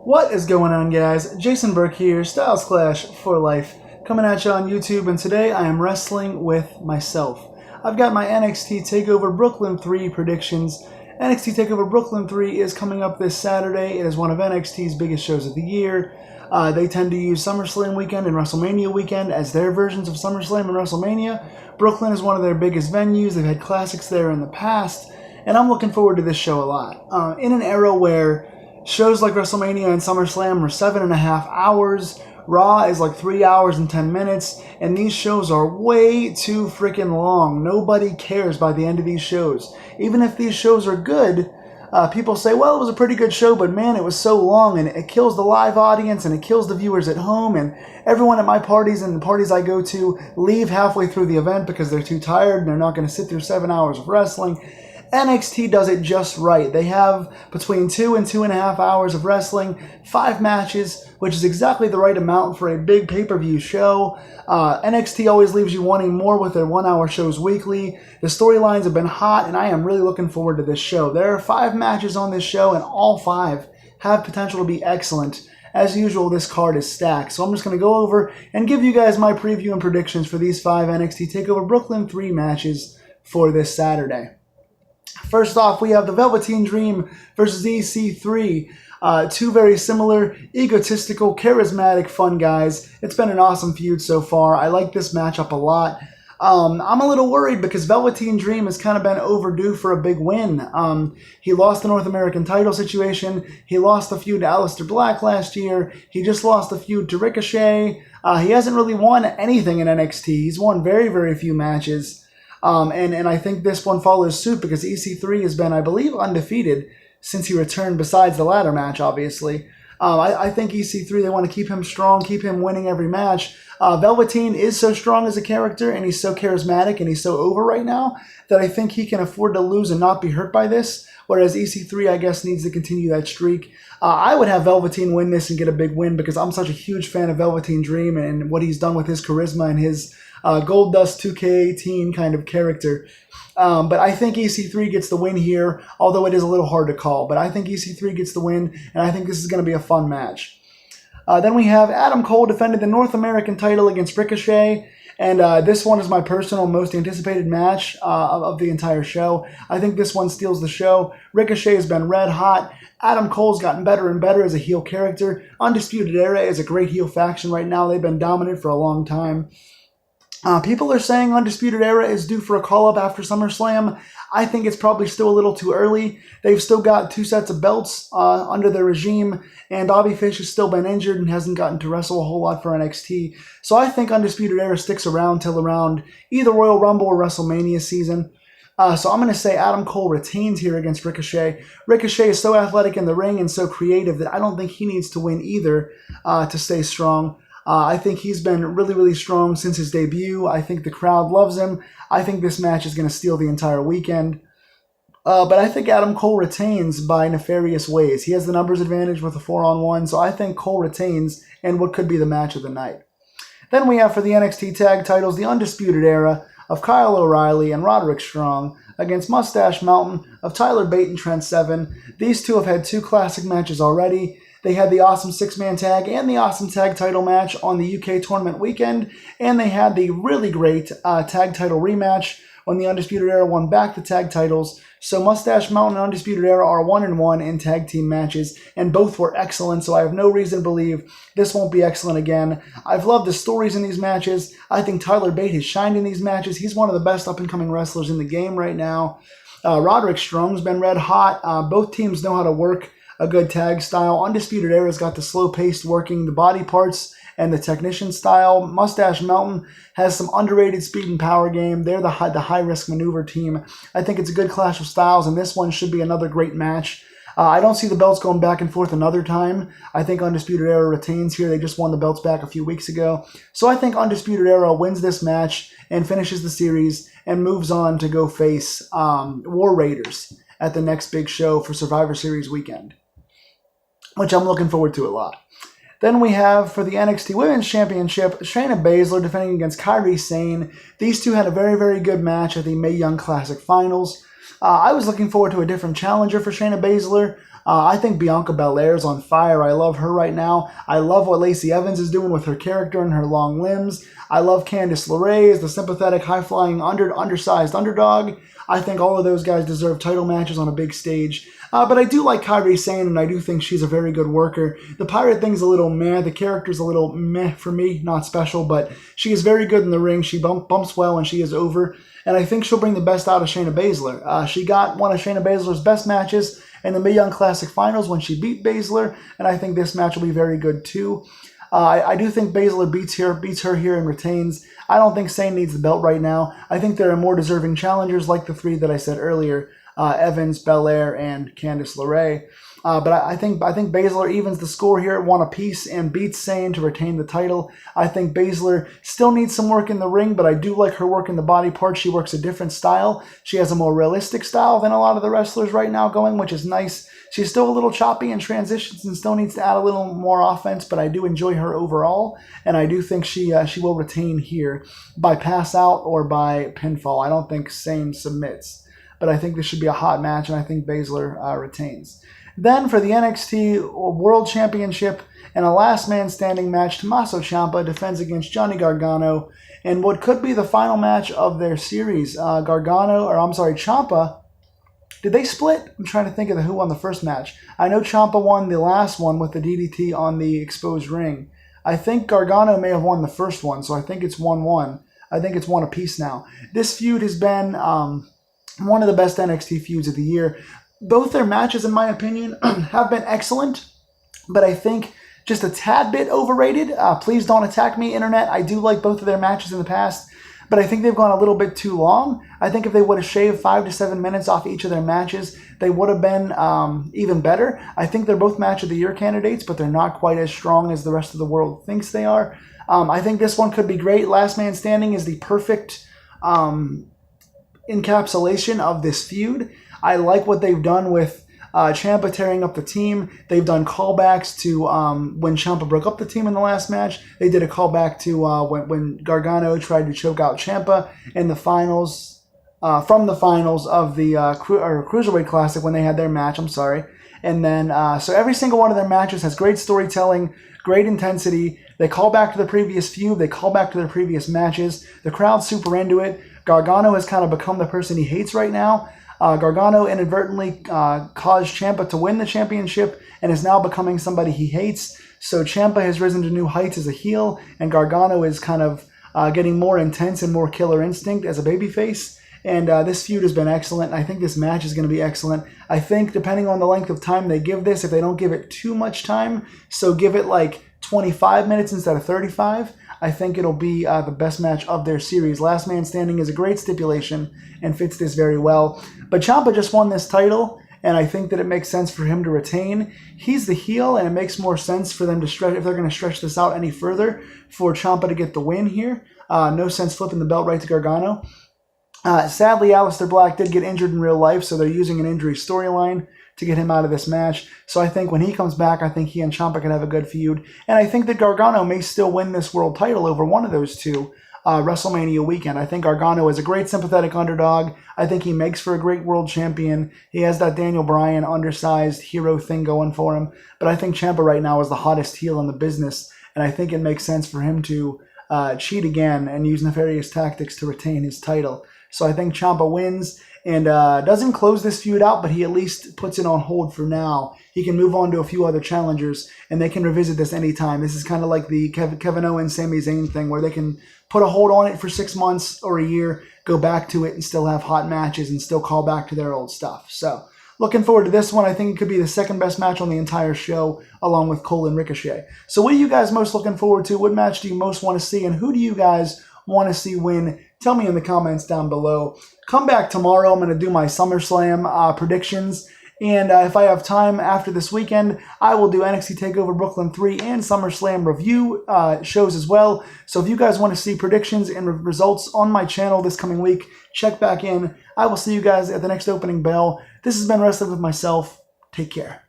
What is going on, guys? Jason Burke here, Styles Clash for Life, coming at you on YouTube, and today I am wrestling with myself. I've got my NXT Takeover Brooklyn 3 predictions. NXT Takeover Brooklyn 3 is coming up this Saturday. It is one of NXT's biggest shows of the year. They tend to use SummerSlam weekend and WrestleMania weekend as their versions of SummerSlam and WrestleMania. Brooklyn is one of their biggest venues. They've had classics there in the past, and I'm looking forward to this show a lot. In an era where shows like WrestleMania and SummerSlam are 7.5 hours, Raw is like 3 hours and 10 minutes, and these shows are way too freaking long. Nobody cares by the end of these shows. Even if these shows are good, people say, well, it was a pretty good show, but man, it was so long, and it kills the live audience, and it kills the viewers at home, and everyone at my parties and the parties I go to leave halfway through the event because they're too tired, and they're not going to sit through 7 hours of wrestling. NXT does it just right. They have between 2 and 2.5 hours of wrestling, 5 matches, which is exactly the right amount for a big pay-per-view show. NXT always leaves you wanting more with their 1-hour shows weekly. The storylines have been hot, and I am really looking forward to this show. There are 5 matches on this show, and all 5 have potential to be excellent. As usual, this card is stacked, so I'm just going to go over and give you guys my preview and predictions for these 5 NXT TakeOver Brooklyn 3 matches for this Saturday. First off, we have the Velveteen Dream versus EC3. Two very similar, egotistical, charismatic, fun guys. It's been an awesome feud so far. I like this matchup a lot. I'm a little worried because Velveteen Dream has kind of been overdue for a big win. He lost the North American title situation. He lost the feud to Aleister Black last year. He just lost the feud to Ricochet. He hasn't really won anything in NXT. He's won very, very few matches. And I think this one follows suit because EC3 has been, I believe, undefeated since he returned, besides the ladder match, obviously. I think EC3, they want to keep him strong, keep him winning every match. Velveteen is so strong as a character, and he's so charismatic, and he's so over right now, that I think he can afford to lose and not be hurt by this, whereas EC3, I guess, needs to continue that streak. I would have Velveteen win this and get a big win because I'm such a huge fan of Velveteen Dream and what he's done with his charisma and his Goldust 2K18 kind of character. But I think EC3 gets the win here, although it is a little hard to call. But I think EC3 gets the win, and I think this is going to be a fun match. Then we have Adam Cole defended the North American title against Ricochet. And this one is my personal most anticipated match of the entire show. I think this one steals the show. Ricochet has been red hot. Adam Cole's gotten better and better as a heel character. Undisputed Era is a great heel faction right now. They've been dominant for a long time. People are saying Undisputed Era is due for a call-up after SummerSlam. I think it's probably still a little too early. They've still got 2 sets of belts under their regime, and Bobby Fish has still been injured and hasn't gotten to wrestle a whole lot for NXT. So I think Undisputed Era sticks around till around either Royal Rumble or WrestleMania season. So I'm going to say Adam Cole retains here against Ricochet. Ricochet is so athletic in the ring and so creative that I don't think he needs to win either to stay strong. I think he's been really, really strong since his debut. I think the crowd loves him. I think this match is going to steal the entire weekend. But I think Adam Cole retains by nefarious ways. He has the numbers advantage with a 4-on-1, so I think Cole retains in what could be the match of the night. Then we have for the NXT Tag Titles, the Undisputed Era of Kyle O'Reilly and Roderick Strong against Mustache Mountain of Tyler Bate and Trent Seven. These two have had 2 classic matches already. They had the awesome 6-man tag and the awesome tag title match on the UK tournament weekend, and they had the really great tag title rematch when the Undisputed Era won back the tag titles. So Mustache Mountain and Undisputed Era are 1-1 in tag team matches, and both were excellent, so I have no reason to believe this won't be excellent again. I've loved the stories in these matches. I think Tyler Bate has shined in these matches. He's one of the best up-and-coming wrestlers in the game right now. Roderick Strong's been red hot. Both teams know how to work a good tag style. Undisputed Era's got the slow-paced working, the body parts, and the technician style. Mustache Mountain has some underrated speed and power game. They're the high-risk maneuver team. I think it's a good clash of styles, and this one should be another great match. I don't see the belts going back and forth another time. I think Undisputed Era retains here. They just won the belts back a few weeks ago. So I think Undisputed Era wins this match and finishes the series and moves on to go face War Raiders at the next big show for Survivor Series weekend, which I'm looking forward to a lot. Then we have for the NXT Women's Championship, Shayna Baszler defending against Kairi Sane. These two had a very, very good match at the Mae Young Classic Finals. I was looking forward to a different challenger for Shayna Baszler. I think Bianca Belair is on fire. I love her right now. I love what Lacey Evans is doing with her character and her long limbs. I love Candice LeRae as the sympathetic, high-flying, undersized underdog. I think all of those guys deserve title matches on a big stage. But I do like Kairi Sane, and I do think she's a very good worker. The Pirate thing's a little meh. The character's a little meh for me, not special, but she is very good in the ring. She bumps well, and she is over. And I think she'll bring the best out of Shayna Baszler. She got one of Shayna Baszler's best matches in the Mae Young Classic Finals when she beat Baszler, and I think this match will be very good too. I do think Baszler beats her here and retains. I don't think Sane needs the belt right now. I think there are more deserving challengers like the three that I said earlier, Evans, Belair, and Candice LeRae. But I think Baszler evens the score here at 1 apiece and beats Sane to retain the title. I think Baszler still needs some work in the ring, but I do like her work in the body part. She works a different style. She has a more realistic style than a lot of the wrestlers right now going, which is nice. She's still a little choppy in transitions and still needs to add a little more offense, but I do enjoy her overall, and I do think she will retain here by pass out or by pinfall. I don't think Sane submits, but I think this should be a hot match, and I think Baszler retains. Then for the NXT World Championship in a last man standing match, Tommaso Ciampa defends against Johnny Gargano in what could be the final match of their series. Ciampa, did they split? I'm trying to think of who won the first match. I know Ciampa won the last one with the DDT on the exposed ring. I think Gargano may have won the first one, so I think it's 1-1. I think it's 1 apiece now. This feud has been one of the best NXT feuds of the year. Both their matches, in my opinion, have been excellent, but I think just a tad bit overrated. Please don't attack me, Internet. I do like both of their matches in the past, but I think they've gone a little bit too long. I think if they would have shaved 5 to 7 minutes off each of their matches, they would have been even better. I think they're both match of the year candidates, but they're not quite as strong as the rest of the world thinks they are. I think this one could be great. Last Man Standing is the perfect encapsulation of this feud. I like what they've done with Ciampa tearing up the team. They've done callbacks to when Ciampa broke up the team in the last match. They did a callback to when Gargano tried to choke out Ciampa in the finals, from the finals of the Cruiserweight Classic when they had their match. And then, so every single one of their matches has great storytelling, great intensity. They call back to the previous feud. They call back to their previous matches. The crowd's super into it. Gargano has kind of become the person he hates right now. Gargano inadvertently caused Ciampa to win the championship and is now becoming somebody he hates. So Ciampa has risen to new heights as a heel, and Gargano is kind of getting more intense and more killer instinct as a babyface. And this feud has been excellent. I think this match is going to be excellent. I think depending on the length of time they give this, if they don't give it too much time, so give it like 25 minutes instead of 35, I think it'll be the best match of their series. Last Man Standing is a great stipulation and fits this very well. But Ciampa just won this title, and I think that it makes sense for him to retain. He's the heel, and it makes more sense for them to stretch, if they're going to stretch this out any further, for Ciampa to get the win here. No sense flipping the belt right to Gargano. Sadly, Aleister Black did get injured in real life, so they're using an injury storyline to get him out of this match. So I think when he comes back, I think he and Ciampa can have a good feud. And I think that Gargano may still win this world title over one of those two WrestleMania weekend. I think Gargano is a great sympathetic underdog. I think he makes for a great world champion. He has that Daniel Bryan undersized hero thing going for him. But I think Ciampa right now is the hottest heel in the business. And I think it makes sense for him to cheat again and use nefarious tactics to retain his title. So I think Ciampa wins and doesn't close this feud out, but he at least puts it on hold for now. He can move on to a few other challengers, and they can revisit this anytime. This is kind of like the Kevin Owens, Sami Zayn thing, where they can put a hold on it for 6 months or a year, go back to it, and still have hot matches and still call back to their old stuff. So looking forward to this one. I think it could be the second best match on the entire show, along with Cole and Ricochet. So what are you guys most looking forward to? What match do you most want to see, and who do you guys want to see win? Tell me in the comments down below. Come back tomorrow. I'm going to do my SummerSlam predictions. And if I have time after this weekend, I will do NXT TakeOver Brooklyn 3 and SummerSlam review shows as well. So if you guys want to see predictions and results on my channel this coming week, check back in. I will see you guys at the next opening bell. This has been Wrestling with myself. Take care.